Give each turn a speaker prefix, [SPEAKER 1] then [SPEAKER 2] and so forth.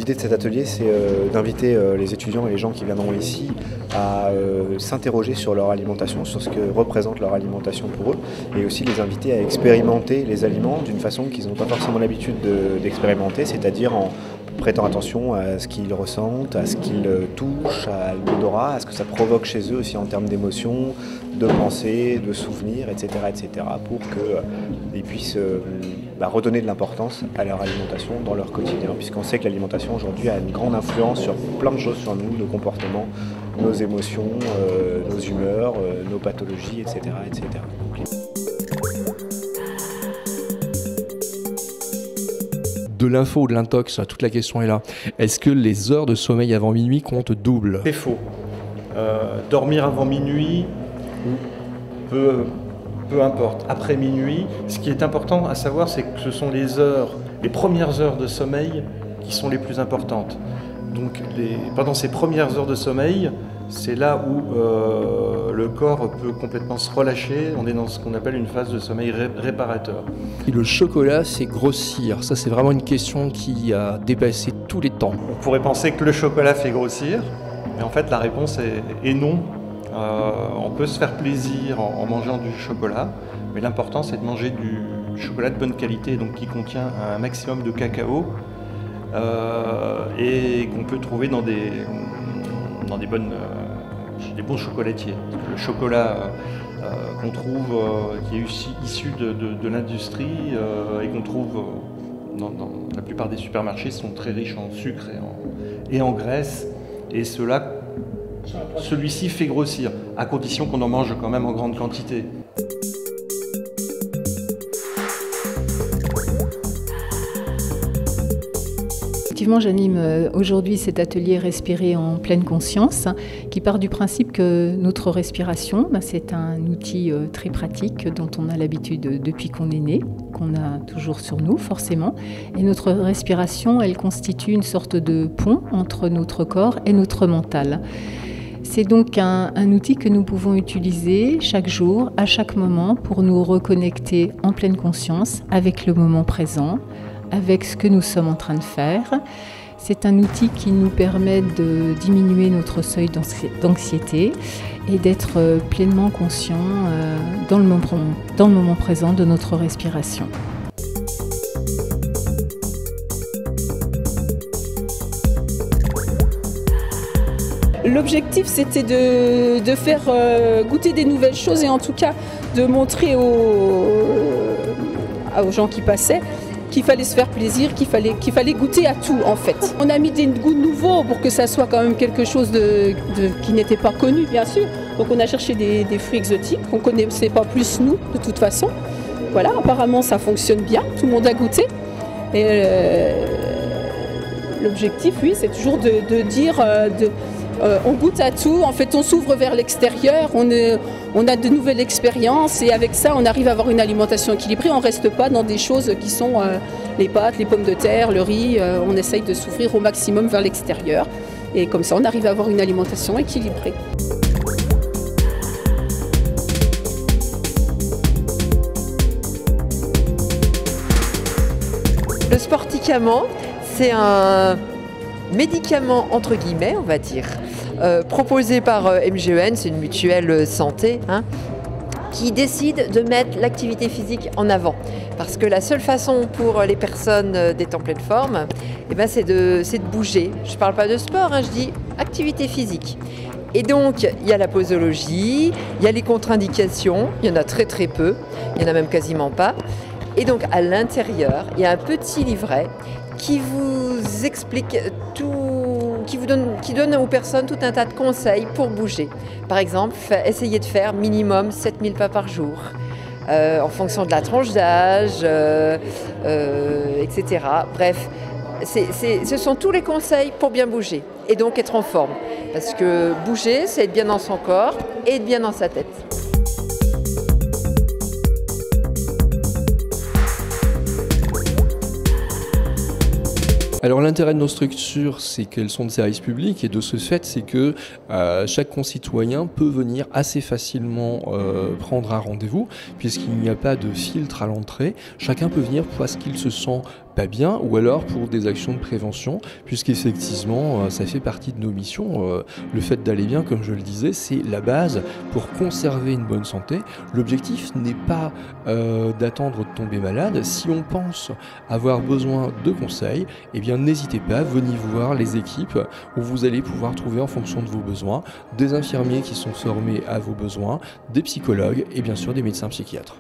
[SPEAKER 1] L'idée de cet atelier, c'est d'inviter les étudiants et les gens qui viendront ici à s'interroger sur leur alimentation, sur ce que représente leur alimentation pour eux, et aussi les inviter à expérimenter les aliments d'une façon qu'ils n'ont pas forcément l'habitude d'expérimenter, c'est-à-dire en prêtant attention à ce qu'ils ressentent, à ce qu'ils touchent, à l'odorat, à ce que ça provoque chez eux aussi en termes d'émotions, de pensées, de souvenirs, etc., pour qu'ils puissent redonner de l'importance à leur alimentation dans leur quotidien, puisqu'on sait que l'alimentation aujourd'hui a une grande influence sur plein de choses sur nous, nos comportements, nos émotions, nos humeurs, nos pathologies, etc.
[SPEAKER 2] De l'info ou de l'intox, toute la question est là. Est-ce que les heures de sommeil avant minuit comptent double?
[SPEAKER 3] C'est faux. Dormir avant minuit, peu importe. Après minuit, ce qui est important à savoir, c'est que ce sont les premières heures de sommeil qui sont les plus importantes. Donc pendant ces premières heures de sommeil, c'est là où le corps peut complètement se relâcher. On est dans ce qu'on appelle une phase de sommeil réparateur.
[SPEAKER 2] Et le chocolat, c'est grossir. Ça, c'est vraiment une question qui a dépassé tous les temps.
[SPEAKER 3] On pourrait penser que le chocolat fait grossir, mais en fait la réponse est non. On peut se faire plaisir en mangeant du chocolat, mais l'important c'est de manger du chocolat de bonne qualité, donc qui contient un maximum de cacao et qu'on peut trouver dans des bons chocolatiers. Le chocolat qu'on trouve, qui est issu de l'industrie et qu'on trouve dans la plupart des supermarchés, sont très riches en sucre et en graisse, et celui-ci fait grossir, à condition qu'on en mange quand même en grande quantité.
[SPEAKER 4] Effectivement, j'anime aujourd'hui cet atelier Respirer en pleine conscience qui part du principe que notre respiration, c'est un outil très pratique dont on a l'habitude depuis qu'on est né, qu'on a toujours sur nous forcément. Et notre respiration, elle constitue une sorte de pont entre notre corps et notre mental. C'est donc un outil que nous pouvons utiliser chaque jour, à chaque moment, pour nous reconnecter en pleine conscience avec le moment présent, avec ce que nous sommes en train de faire. C'est un outil qui nous permet de diminuer notre seuil d'anxiété et d'être pleinement conscient dans le moment présent de notre respiration.
[SPEAKER 5] L'objectif, c'était de faire goûter des nouvelles choses et en tout cas de montrer aux gens qui passaient qu'il fallait se faire plaisir, qu'il fallait goûter à tout en fait. On a mis des goûts nouveaux pour que ça soit quand même quelque chose qui n'était pas connu bien sûr. Donc on a cherché des fruits exotiques qu'on ne connaissait pas plus nous de toute façon. Voilà, apparemment ça fonctionne bien, tout le monde a goûté. Et l'objectif, oui, c'est toujours de dire... on goûte à tout, en fait on s'ouvre vers l'extérieur, on a de nouvelles expériences et avec ça on arrive à avoir une alimentation équilibrée, on ne reste pas dans des choses qui sont les pâtes, les pommes de terre, le riz, on essaye de s'ouvrir au maximum vers l'extérieur et comme ça on arrive à avoir une alimentation équilibrée.
[SPEAKER 6] Le Sporticament, c'est un médicament entre guillemets, on va dire, proposé par MGEN, c'est une mutuelle santé, qui décide de mettre l'activité physique en avant. Parce que la seule façon pour les personnes d'être en pleine forme, c'est de bouger. Je ne parle pas de sport, je dis activité physique. Et donc, il y a la posologie, il y a les contre-indications, il y en a très très peu, il n'y en a même quasiment pas. Et donc, à l'intérieur, il y a un petit livret qui vous explique tout, qui donne aux personnes tout un tas de conseils pour bouger. Par exemple, essayez de faire minimum 7000 pas par jour, en fonction de la tranche d'âge, etc. Bref, ce sont tous les conseils pour bien bouger et donc être en forme. Parce que bouger, c'est être bien dans son corps et être bien dans sa tête.
[SPEAKER 2] Alors l'intérêt de nos structures, c'est qu'elles sont de service public et de ce fait, c'est que chaque concitoyen peut venir assez facilement prendre un rendez-vous puisqu'il n'y a pas de filtre à l'entrée. Chacun peut venir parce qu'il se sent pas bien, ou alors pour des actions de prévention, puisqu'effectivement, ça fait partie de nos missions. Le fait d'aller bien, comme je le disais, c'est la base pour conserver une bonne santé. L'objectif n'est pas d'attendre de tomber malade. Si on pense avoir besoin de conseils, eh bien n'hésitez pas, venez voir les équipes où vous allez pouvoir trouver en fonction de vos besoins des infirmiers qui sont formés à vos besoins, des psychologues et bien sûr des médecins psychiatres.